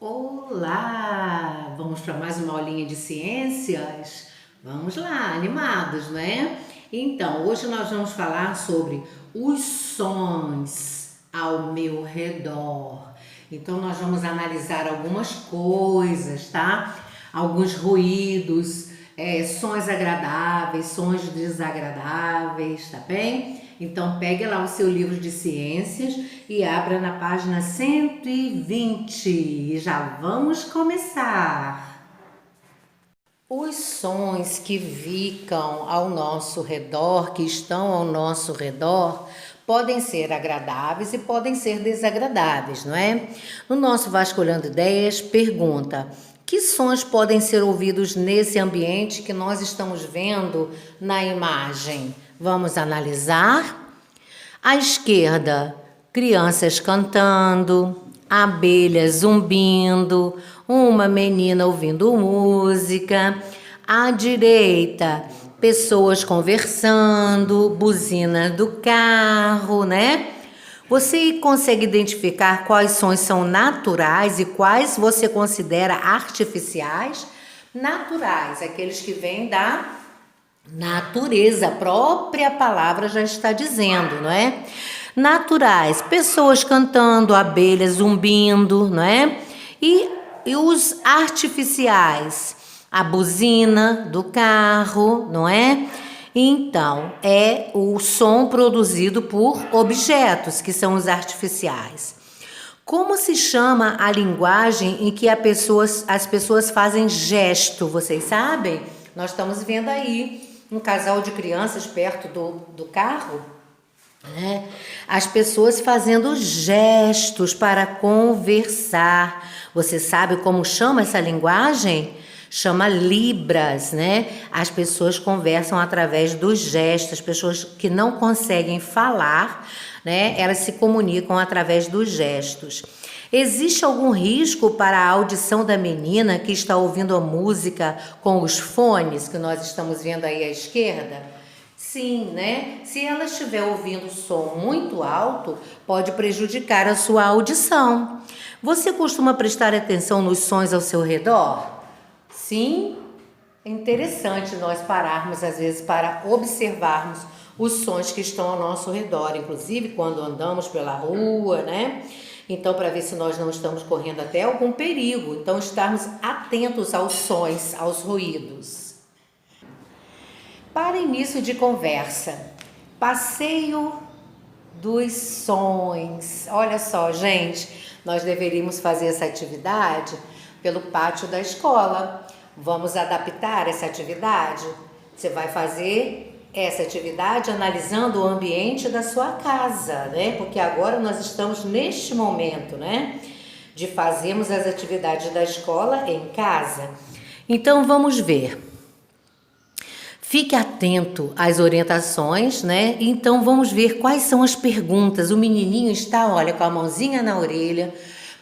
Olá! Vamos para mais uma aulinha de ciências? Vamos lá, animados, né? Então, hoje nós vamos falar sobre os sons ao meu redor. Então, nós vamos analisar algumas coisas, tá? Alguns ruídos, sons agradáveis, sons desagradáveis, tá bem? Então pegue lá o seu livro de ciências e abra na página 120 e já vamos começar. Os sons que ficam ao nosso redor, que estão ao nosso redor, podem ser agradáveis e podem ser desagradáveis, não é? No nosso Vasculhando Ideias, pergunta: que sons podem ser ouvidos nesse ambiente que nós estamos vendo na imagem? Vamos analisar. À esquerda, crianças cantando, abelhas zumbindo, uma menina ouvindo música. À direita, pessoas conversando, buzina do carro, né? Você consegue identificar quais sons são naturais e quais você considera artificiais? Naturais, aqueles que vêm da natureza, a própria palavra já está dizendo, não é? Naturais, pessoas cantando, abelhas zumbindo, não é? E os artificiais, a buzina do carro, não é? Então, é o som produzido por objetos, que são os artificiais. Como se chama a linguagem em que as pessoas fazem gesto? Vocês sabem? Nós estamos vendo aí um casal de crianças perto do carro, né? As pessoas fazendo gestos para conversar. Você sabe como chama essa linguagem? Chama Libras, né? As pessoas conversam através dos gestos. As pessoas que não conseguem falar, né? Elas se comunicam através dos gestos. Existe algum risco para a audição da menina que está ouvindo a música com os fones que nós estamos vendo aí à esquerda? Sim, né? Se ela estiver ouvindo som muito alto, pode prejudicar a sua audição. Você costuma prestar atenção nos sons ao seu redor? Sim, é interessante nós pararmos às vezes para observarmos os sons que estão ao nosso redor, inclusive quando andamos pela rua, né? Então, para ver se nós não estamos correndo até algum perigo. Então, estarmos atentos aos sons, aos ruídos. Para início de conversa, passeio dos sons. Olha só, gente, nós deveríamos fazer essa atividade pelo pátio da escola. Vamos adaptar essa atividade? Você vai fazer essa atividade analisando o ambiente da sua casa, né? Porque agora nós estamos neste momento, né? De fazermos as atividades da escola em casa. Então vamos ver. Fique atento às orientações, né? Então vamos ver quais são as perguntas. O menininho está, olha, com a mãozinha na orelha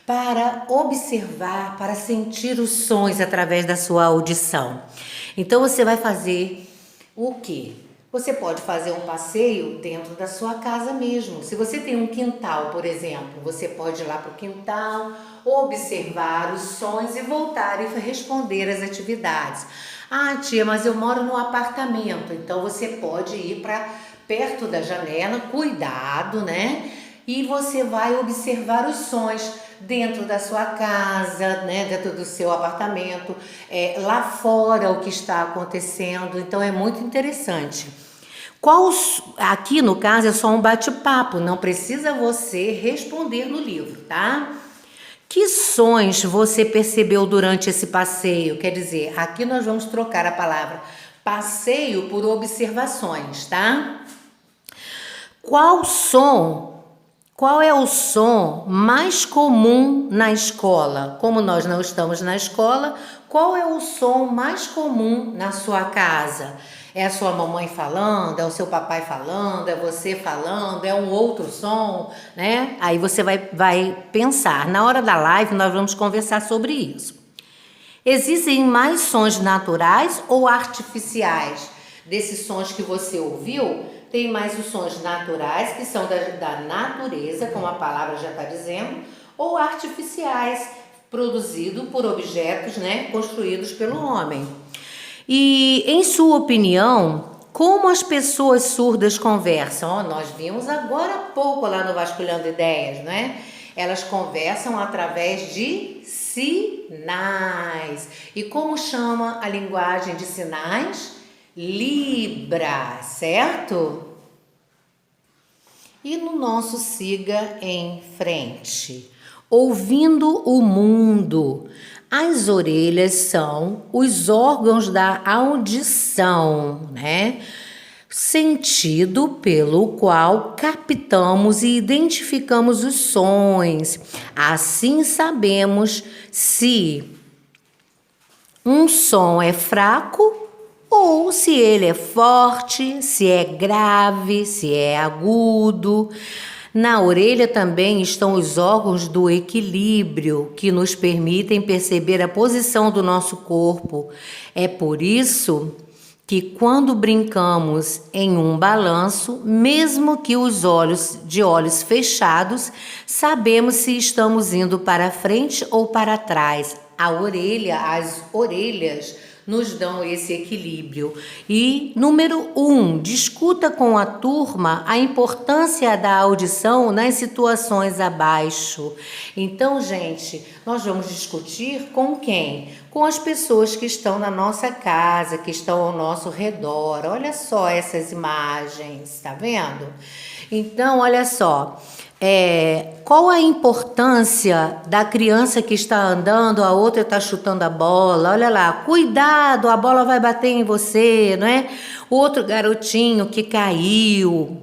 para observar, para sentir os sons através da sua audição. Então você vai fazer o quê? Você pode fazer um passeio dentro da sua casa mesmo. Se você tem um quintal, por exemplo, você pode ir lá para o quintal, observar os sons e voltar e responder às atividades. Ah, tia, mas eu moro num apartamento, então você pode ir para perto da janela, cuidado, né? E você vai observar os sons dentro da sua casa, né? Dentro do seu apartamento, lá fora o que está acontecendo. Então é muito interessante. Aqui no caso é só um bate-papo, não precisa você responder no livro, tá? Que sons você percebeu durante esse passeio? Quer dizer, aqui nós vamos trocar a palavra passeio por observações, tá? Qual é o som mais comum na escola? Como nós não estamos na escola, qual é o som mais comum na sua casa? É a sua mamãe falando, é o seu papai falando, é você falando, é um outro som, né? Aí você vai pensar. Na hora da live nós vamos conversar sobre isso. Existem mais sons naturais ou artificiais? Desses sons que você ouviu, tem mais os sons naturais, que são da natureza, como a palavra já está dizendo, ou artificiais, produzido por objetos, né, construídos pelo homem. E, em sua opinião, como as pessoas surdas conversam? Nós vimos agora há pouco lá no Vasculhando Ideias, né? Elas conversam através de sinais. E como chama a linguagem de sinais? Libra, certo? E no nosso siga em frente. Ouvindo o mundo. As orelhas são os órgãos da audição, né? Sentido pelo qual captamos e identificamos os sons. Assim sabemos se um som é fraco ou se ele é forte, se é grave, se é agudo. Na orelha também estão os órgãos do equilíbrio, que nos permitem perceber a posição do nosso corpo. É por isso que quando brincamos em um balanço, mesmo que os olhos fechados, sabemos se estamos indo para frente ou para trás. As orelhas nos dão esse equilíbrio. E número 1, discuta com a turma a importância da audição nas situações abaixo. Então, gente, nós vamos discutir com quem? Com as pessoas que estão na nossa casa, que estão ao nosso redor. Olha só essas imagens, tá vendo? Então, olha só. Qual a importância da criança que está andando, a outra está chutando a bola? Olha lá, cuidado, a bola vai bater em você, não é? O outro garotinho que caiu,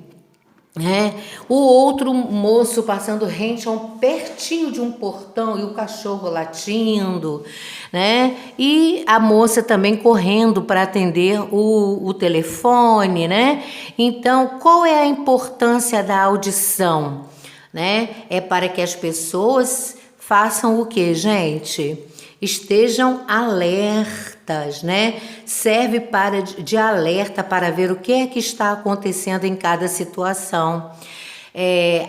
né? O outro moço passando rente pertinho de um portão e o cachorro latindo, né? E a moça também correndo para atender o telefone, né? Então, qual é a importância da audição? Né? É para que as pessoas façam o que, gente? Estejam alertas, né? Serve de alerta para ver o que é que está acontecendo em cada situação.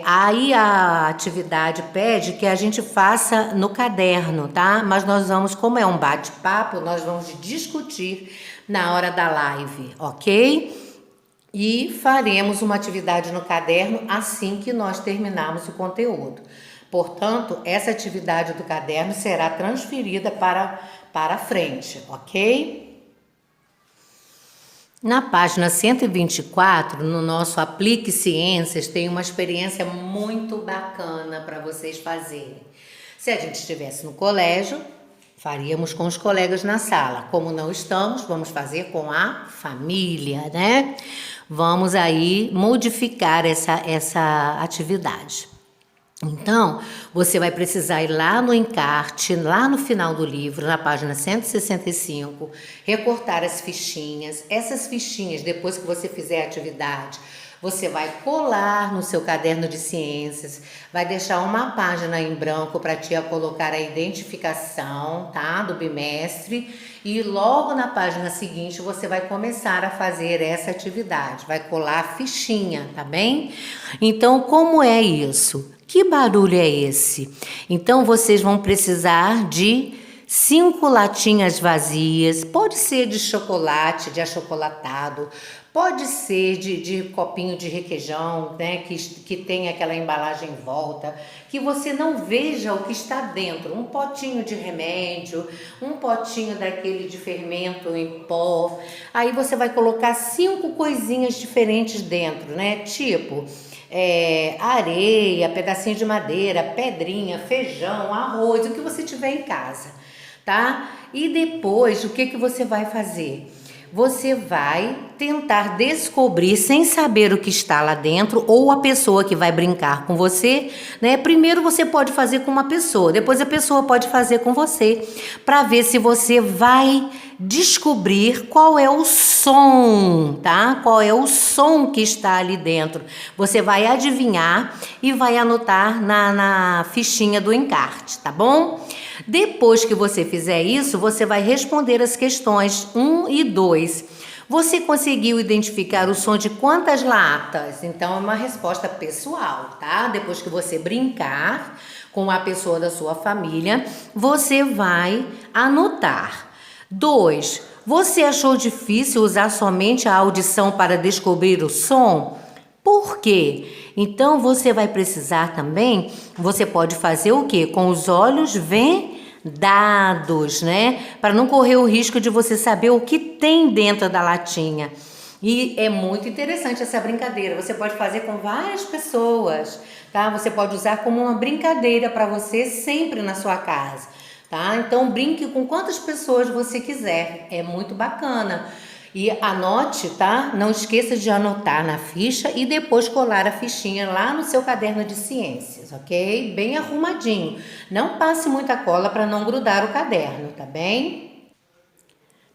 Aí a atividade pede que a gente faça no caderno, tá? Mas nós vamos, como é um bate-papo, nós vamos discutir na hora da live, ok? E faremos uma atividade no caderno assim que nós terminarmos o conteúdo. Portanto, essa atividade do caderno será transferida para frente, ok? Na página 124, no nosso Aplique Ciências, tem uma experiência muito bacana para vocês fazerem. Se a gente estivesse no colégio, faríamos com os colegas na sala. Como não estamos, vamos fazer com a família, né? Vamos aí modificar essa atividade. Então, você vai precisar ir lá no encarte, lá no final do livro, na página 165, recortar as fichinhas. Essas fichinhas, depois que você fizer a atividade, você vai colar no seu caderno de ciências, vai deixar uma página em branco para a tia colocar a identificação, tá, do bimestre, e logo na página seguinte você vai começar a fazer essa atividade, vai colar a fichinha, tá bem? Então, como é isso? Que barulho é esse? Então, vocês vão precisar de 5 latinhas vazias, pode ser de chocolate, de achocolatado, pode ser de copinho de requeijão, né, que tem aquela embalagem em volta, que você não veja o que está dentro. Um potinho de remédio, um potinho daquele de fermento em pó. Aí você vai colocar 5 coisinhas diferentes dentro, né? Tipo areia, pedacinho de madeira, pedrinha, feijão, arroz, o que você tiver em casa, tá? E depois, o que você vai fazer? Você vai tentar descobrir, sem saber o que está lá dentro, ou a pessoa que vai brincar com você, né? Primeiro você pode fazer com uma pessoa, depois a pessoa pode fazer com você, para ver se você vai descobrir qual é o som, tá? Qual é o som que está ali dentro. Você vai adivinhar e vai anotar na fichinha do encarte, tá bom? Depois que você fizer isso, você vai responder as questões 1 e 2. Você conseguiu identificar o som de quantas latas? Então é uma resposta pessoal, tá? Depois que você brincar com a pessoa da sua família, você vai anotar. 2. Você achou difícil usar somente a audição para descobrir o som? Por quê? Então você vai precisar também, você pode fazer o quê? Com os olhos vendados, né? Para não correr o risco de você saber o que tem dentro da latinha. E é muito interessante essa brincadeira. Você pode fazer com várias pessoas, tá? Você pode usar como uma brincadeira para você sempre na sua casa, tá? Então brinque com quantas pessoas você quiser. É muito bacana. E anote, tá? Não esqueça de anotar na ficha e depois colar a fichinha lá no seu caderno de ciências, ok? Bem arrumadinho. Não passe muita cola para não grudar o caderno, tá bem?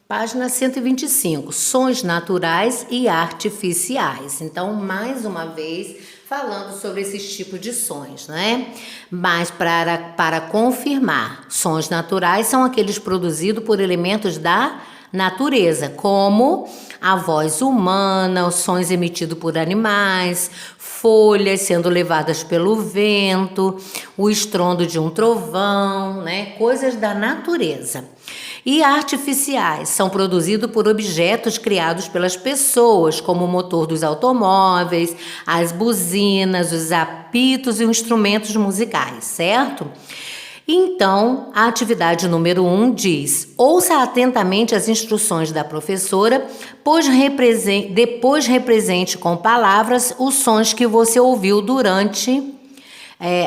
Página 125, sons naturais e artificiais. Então, mais uma vez, falando sobre esses tipos de sons, né? Mas para confirmar, sons naturais são aqueles produzidos por elementos da natureza, como a voz humana, os sons emitidos por animais, folhas sendo levadas pelo vento, o estrondo de um trovão, né? Coisas da natureza. E artificiais são produzidos por objetos criados pelas pessoas, como o motor dos automóveis, as buzinas, os apitos e os instrumentos musicais, certo? Então, a atividade número 1 diz: ouça atentamente as instruções da professora, depois represente com palavras os sons que você ouviu durante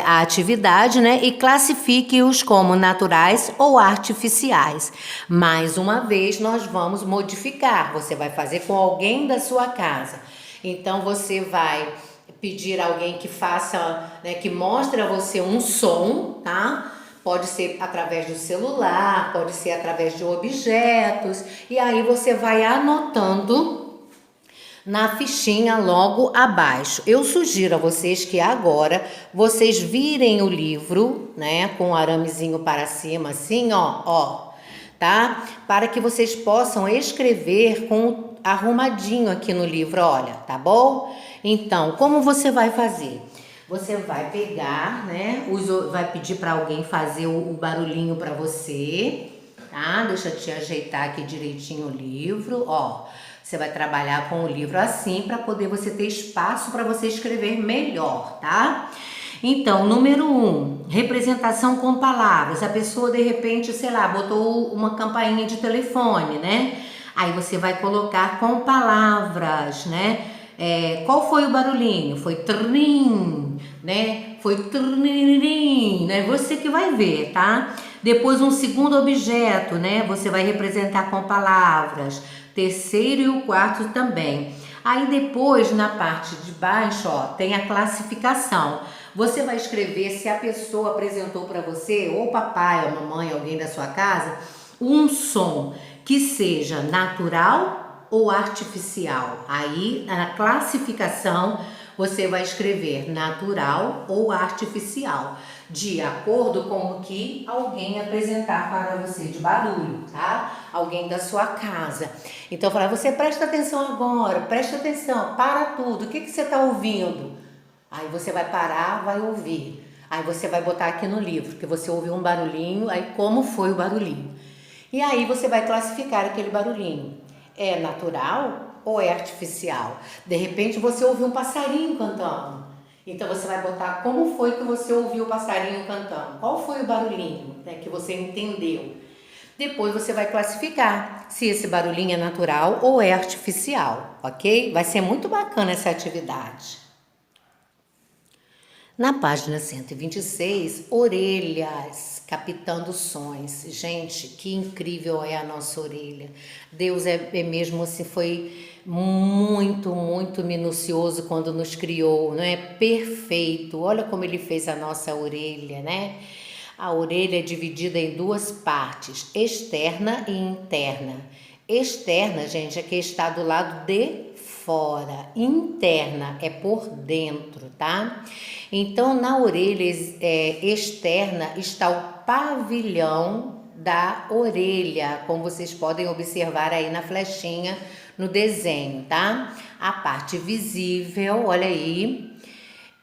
a atividade, né? E classifique-os como naturais ou artificiais. Mais uma vez, nós vamos modificar. Você vai fazer com alguém da sua casa. Então, você vai pedir a alguém que faça, né, que mostre a você um som, tá? Pode ser através do celular, pode ser através de objetos. E aí você vai anotando na fichinha logo abaixo. Eu sugiro a vocês que agora vocês virem o livro, né, com o aramezinho para cima, assim, ó, tá? Para que vocês possam escrever com arrumadinho aqui no livro, olha, tá bom? Então, como você vai fazer? Você vai pegar, né, vai pedir para alguém fazer o barulhinho para você, tá? Deixa eu te ajeitar aqui direitinho o livro, ó. Você vai trabalhar com o livro assim para poder você ter espaço para você escrever melhor, tá? Então, número 1, representação com palavras. A pessoa, de repente, sei lá, botou uma campainha de telefone, né? Aí você vai colocar com palavras, né? Qual foi o barulhinho? Foi trim, né? Foi trim, né? Você que vai ver, tá? Depois um segundo objeto, né? Você vai representar com palavras. Terceiro e o quarto também. Aí depois, na parte de baixo, ó, tem a classificação. Você vai escrever se a pessoa apresentou para você, ou papai, ou mamãe, alguém da sua casa, um som que seja natural ou artificial. Aí, na classificação, você vai escrever natural ou artificial, de acordo com o que alguém apresentar para você de barulho, tá? Alguém da sua casa. Então, falar, você presta atenção agora, presta atenção, para tudo, o que você está ouvindo? Aí você vai parar, vai ouvir. Aí você vai botar aqui no livro, que você ouviu um barulhinho, aí como foi o barulhinho. E aí você vai classificar aquele barulhinho. É natural ou é artificial? De repente você ouviu um passarinho cantando. Então você vai botar como foi que você ouviu o passarinho cantando. Qual foi o barulhinho, né, que você entendeu? Depois você vai classificar se esse barulhinho é natural ou é artificial, ok? Vai ser muito bacana essa atividade. Na página 126, orelhas, captando sons. Gente, que incrível é a nossa orelha. Deus é mesmo assim, foi muito, muito minucioso quando nos criou, não é? Perfeito. Olha como ele fez a nossa orelha, né? A orelha é dividida em duas partes, externa e interna. Externa, gente, é que está do lado de fora. Interna é por dentro, tá? Então, na orelha externa está o pavilhão da orelha, como vocês podem observar aí na flechinha no desenho, tá? A parte visível, olha aí,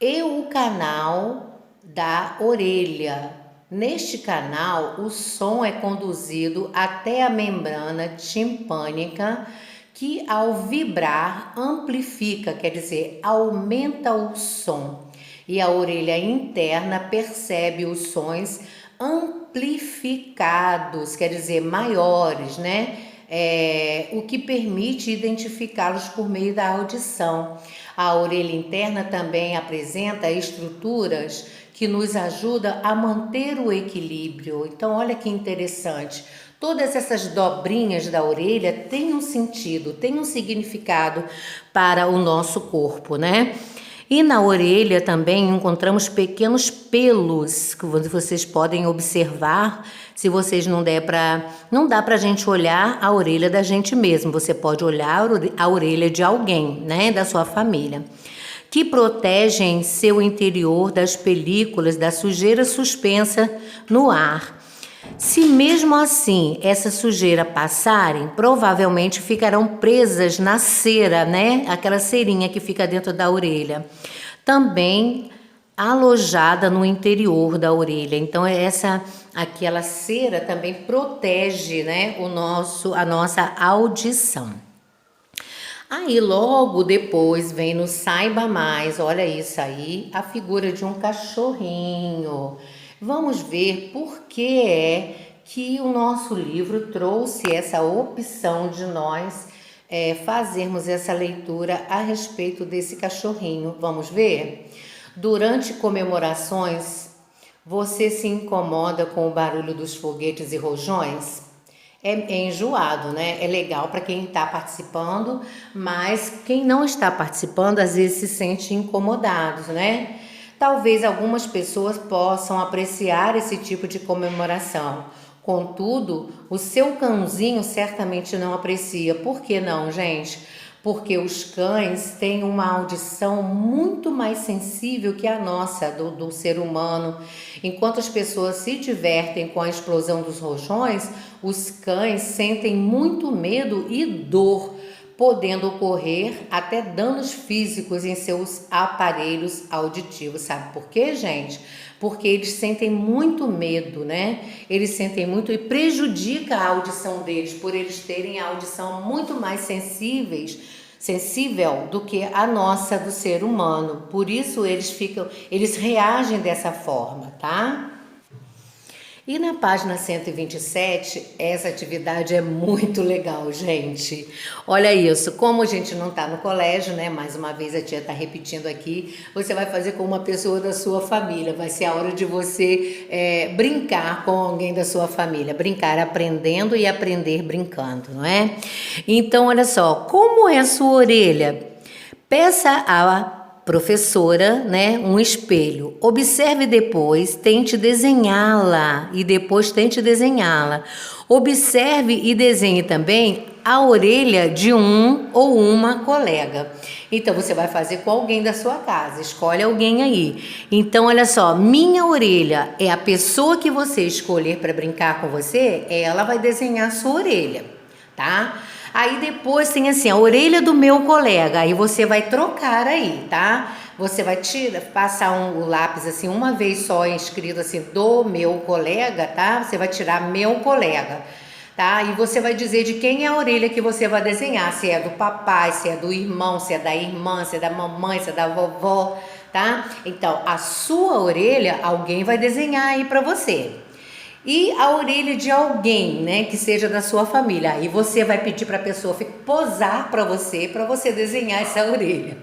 e o canal da orelha. Neste canal, o som é conduzido até a membrana timpânica, que ao vibrar amplifica, quer dizer, aumenta o som. E a orelha interna percebe os sons amplificados, quer dizer, maiores, né? O que permite identificá-los por meio da audição. A orelha interna também apresenta estruturas que nos ajudam a manter o equilíbrio. Então, olha que interessante. Todas essas dobrinhas da orelha têm um sentido, têm um significado para o nosso corpo, né? E na orelha também encontramos pequenos pelos que vocês podem observar. Se vocês não dá pra gente olhar a orelha da gente mesmo, você pode olhar a orelha de alguém, né, da sua família, que protegem seu interior das películas da sujeira suspensa no ar. Se mesmo assim essa sujeira passarem, provavelmente ficarão presas na cera, né? Aquela cerinha que fica dentro da orelha. Também alojada no interior da orelha. Então aquela cera também protege, né, a nossa audição. Aí logo depois vem no Saiba Mais, olha isso aí, a figura de um cachorrinho. Vamos ver por que é que o nosso livro trouxe essa opção de nós fazermos essa leitura a respeito desse cachorrinho. Vamos ver? Durante comemorações, você se incomoda com o barulho dos foguetes e rojões? É enjoado, né? É legal para quem está participando, mas quem não está participando às vezes se sente incomodado, né? Talvez algumas pessoas possam apreciar esse tipo de comemoração. Contudo, o seu cãozinho certamente não aprecia. Por que não, gente? Porque os cães têm uma audição muito mais sensível que a nossa, do ser humano. Enquanto as pessoas se divertem com a explosão dos rojões, os cães sentem muito medo e dor, podendo ocorrer até danos físicos em seus aparelhos auditivos. Sabe por quê, gente? Porque eles sentem muito medo, né? Eles sentem muito e prejudica a audição deles, por eles terem a audição muito mais sensível do que a nossa do ser humano. Por isso eles reagem dessa forma, tá? E na página 127, essa atividade é muito legal, gente. Olha isso, como a gente não está no colégio, né? Mais uma vez a tia está repetindo aqui, você vai fazer com uma pessoa da sua família. Vai ser a hora de você brincar com alguém da sua família. Brincar aprendendo e aprender brincando, não é? Então, olha só, como é a sua orelha? Peça a professora, né, um espelho. Observe depois, tente desenhá-la e depois tente desenhá-la. Observe e desenhe também a orelha de um ou uma colega. Então você vai fazer com alguém da sua casa, escolhe alguém aí. Então olha só, minha orelha é a pessoa que você escolher para brincar com você, ela vai desenhar a sua orelha, tá? Aí depois tem assim, a orelha do meu colega, aí você vai trocar aí, tá? Você vai passar o lápis assim, uma vez só escrito assim, do meu colega, tá? Você vai tirar meu colega, tá? E você vai dizer de quem é a orelha que você vai desenhar, se é do papai, se é do irmão, se é da irmã, se é da mamãe, se é da vovó, tá? Então, a sua orelha, alguém vai desenhar aí pra você. E a orelha de alguém, né, que seja da sua família. Aí você vai pedir para a pessoa posar para você desenhar essa orelha.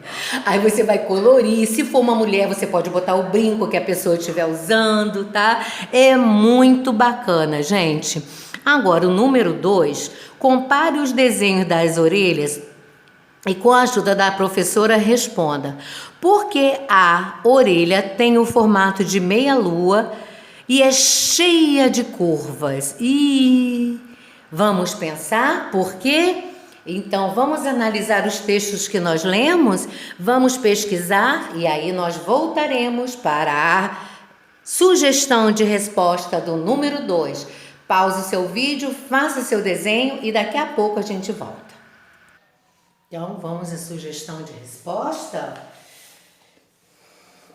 Aí você vai colorir. Se for uma mulher, você pode botar o brinco que a pessoa estiver usando, tá? É muito bacana, gente. Agora, o número 2, compare os desenhos das orelhas e com a ajuda da professora responda. Por que a orelha tem o formato de meia-lua e é cheia de curvas? E vamos pensar por quê? Então vamos analisar os textos que nós lemos, vamos pesquisar e aí nós voltaremos para a sugestão de resposta do número 2. Pause o seu vídeo, faça seu desenho e daqui a pouco a gente volta. Então, vamos à sugestão de resposta.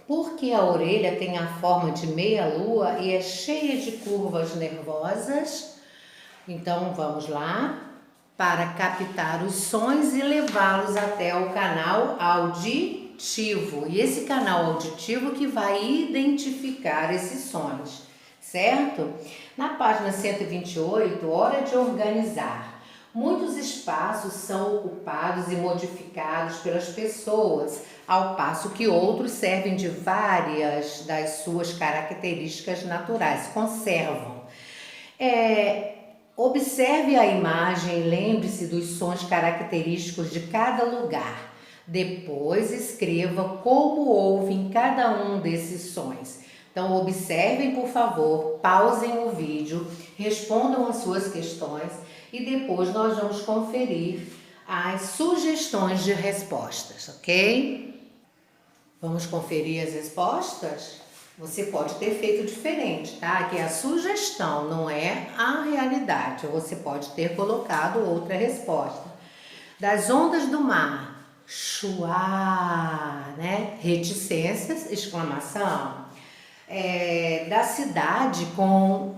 Porque a orelha tem a forma de meia-lua e é cheia de curvas nervosas. Então, vamos lá. Para captar os sons e levá-los até o canal auditivo. E esse canal auditivo que vai identificar esses sons, certo? Na página 128, hora de organizar. Muitos espaços são ocupados e modificados pelas pessoas, ao passo que outros servem de várias das suas características naturais, conservam. Observe a imagem e lembre-se dos sons característicos de cada lugar. Depois escreva como ouve em cada um desses sons. Então observem, por favor, pausem o vídeo, respondam as suas questões e depois nós vamos conferir as sugestões de respostas, ok? Vamos conferir as respostas? Você pode ter feito diferente, tá? Aqui é a sugestão, não é a realidade. Você pode ter colocado outra resposta. Das ondas do mar, chuá, né? Reticências, exclamação. Da cidade com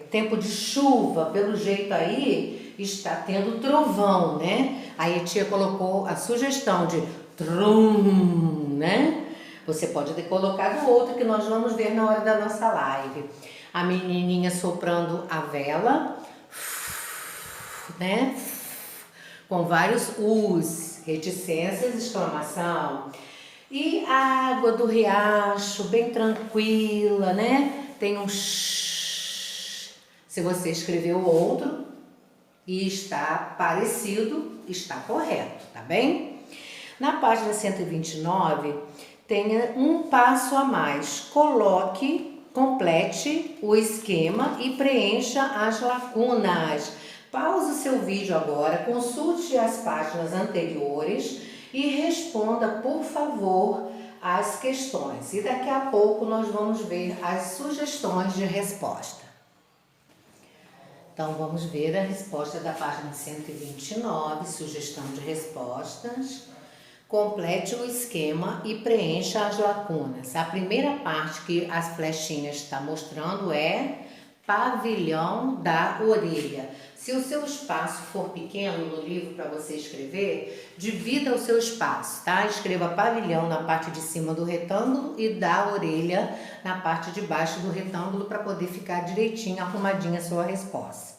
tempo de chuva, pelo jeito aí está tendo trovão, né? Aí a tia colocou a sugestão de trum, né? Você pode ter colocado outra que nós vamos ver na hora da nossa live. A menininha soprando a vela, né? Com vários us, reticências, exclamação. E a água do riacho, bem tranquila, né? Tem um shh. Se você escreveu outro e está parecido, está correto, tá bem? Na página 129, tenha um passo a mais. Complete o esquema e preencha as lacunas. Pause o seu vídeo agora, consulte as páginas anteriores e responda, por favor, as questões. E daqui a pouco nós vamos ver as sugestões de resposta. Então, vamos ver a resposta da página 129, sugestão de respostas. Complete o esquema e preencha as lacunas. A primeira parte que as flechinhas estão mostrando é pavilhão da orelha. Se o seu espaço for pequeno no livro para você escrever, divida o seu espaço, tá? Escreva pavilhão na parte de cima do retângulo e da orelha na parte de baixo do retângulo para poder ficar direitinho, arrumadinha a sua resposta.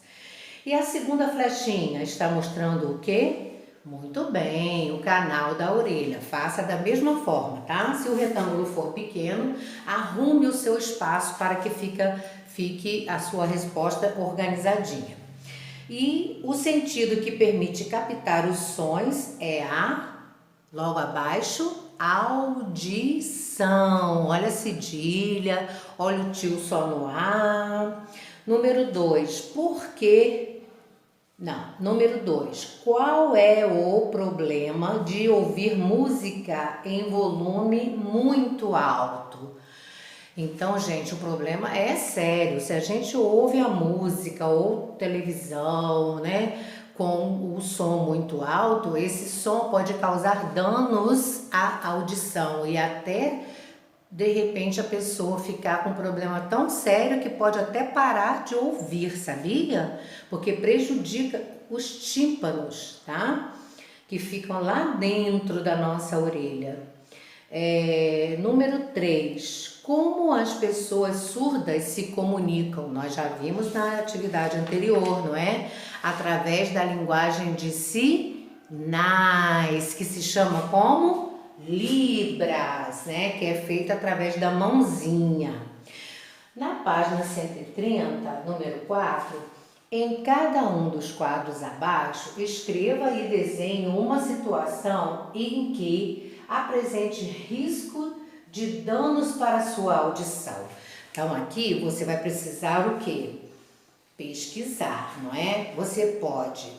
E a segunda flechinha está mostrando o quê? Muito bem, o canal da orelha. Faça da mesma forma, tá? Se o retângulo for pequeno, arrume o seu espaço para que fique a sua resposta organizadinha. E o sentido que permite captar os sons é logo abaixo, audição. Olha a cedilha, olha o tio só no A. Número 2, número 2. Qual é o problema de ouvir música em volume muito alto? Então, gente, o problema é sério. Se a gente ouve a música ou televisão, né, com o som muito alto, esse som pode causar danos à audição e até, de repente, a pessoa ficar com um problema tão sério que pode até parar de ouvir, sabia? Porque prejudica os tímpanos, tá? Que ficam lá dentro da nossa orelha. Número 3. Como as pessoas surdas se comunicam? Nós já vimos na atividade anterior, não é? Através da linguagem de sinais, que se chama como? Libras, né? Que é feita através da mãozinha. Na página 130, número 4, em cada um dos quadros abaixo, escreva e desenhe uma situação em que apresente risco de danos para a sua audição. Então, aqui você vai precisar o quê? Pesquisar, não é? Você pode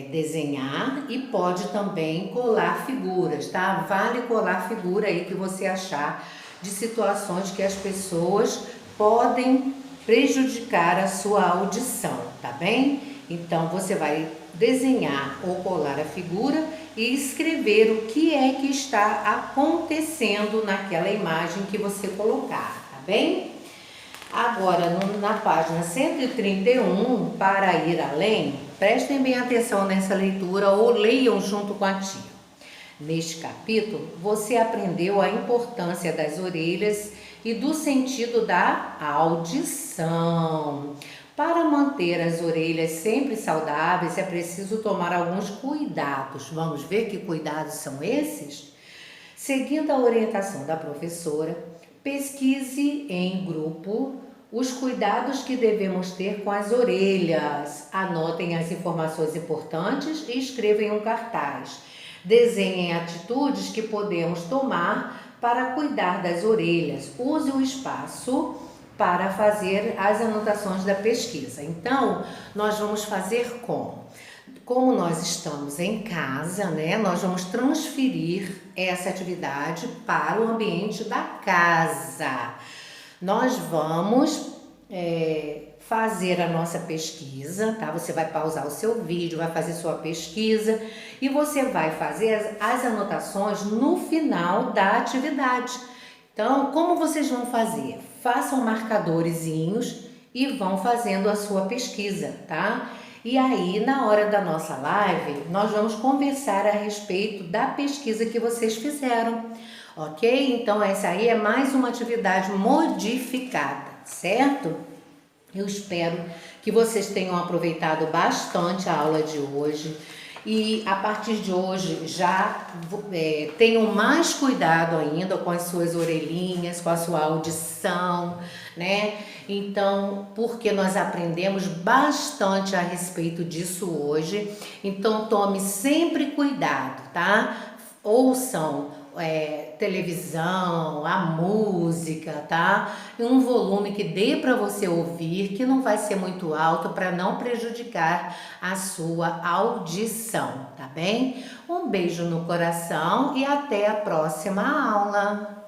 desenhar e pode também colar figuras, tá? Vale colar figura aí que você achar de situações que as pessoas podem prejudicar a sua audição, tá bem? Então, você vai desenhar ou colar a figura e escrever o que é que está acontecendo naquela imagem que você colocar, tá bem? Agora, na página 131, para ir além, prestem bem atenção nessa leitura ou leiam junto com a tia. Neste capítulo, você aprendeu a importância das orelhas e do sentido da audição. Para manter as orelhas sempre saudáveis, é preciso tomar alguns cuidados. Vamos ver que cuidados são esses? Seguindo a orientação da professora, pesquise em grupo os cuidados que devemos ter com as orelhas. Anotem as informações importantes e escrevam em um cartaz. Desenhem atitudes que podemos tomar para cuidar das orelhas. Use o espaço para fazer as anotações da pesquisa. Então, nós vamos fazer como nós estamos em casa, né? Nós vamos transferir essa atividade para o ambiente da casa. Nós vamos fazer a nossa pesquisa, tá? Você vai pausar o seu vídeo, vai fazer sua pesquisa e você vai fazer as anotações no final da atividade. Então, como vocês vão fazer? Façam marcadorzinhos e vão fazendo a sua pesquisa, tá? E aí, na hora da nossa live, nós vamos conversar a respeito da pesquisa que vocês fizeram, ok? Então, essa aí é mais uma atividade modificada, certo? Eu espero que vocês tenham aproveitado bastante a aula de hoje e a partir de hoje já tenham mais cuidado ainda com as suas orelhinhas, com a sua audição, né? Então, porque nós aprendemos bastante a respeito disso hoje, então tome sempre cuidado, tá? Ouçam televisão, a música, tá? Em um volume que dê para você ouvir, que não vai ser muito alto para não prejudicar a sua audição, tá bem? Um beijo no coração e até a próxima aula!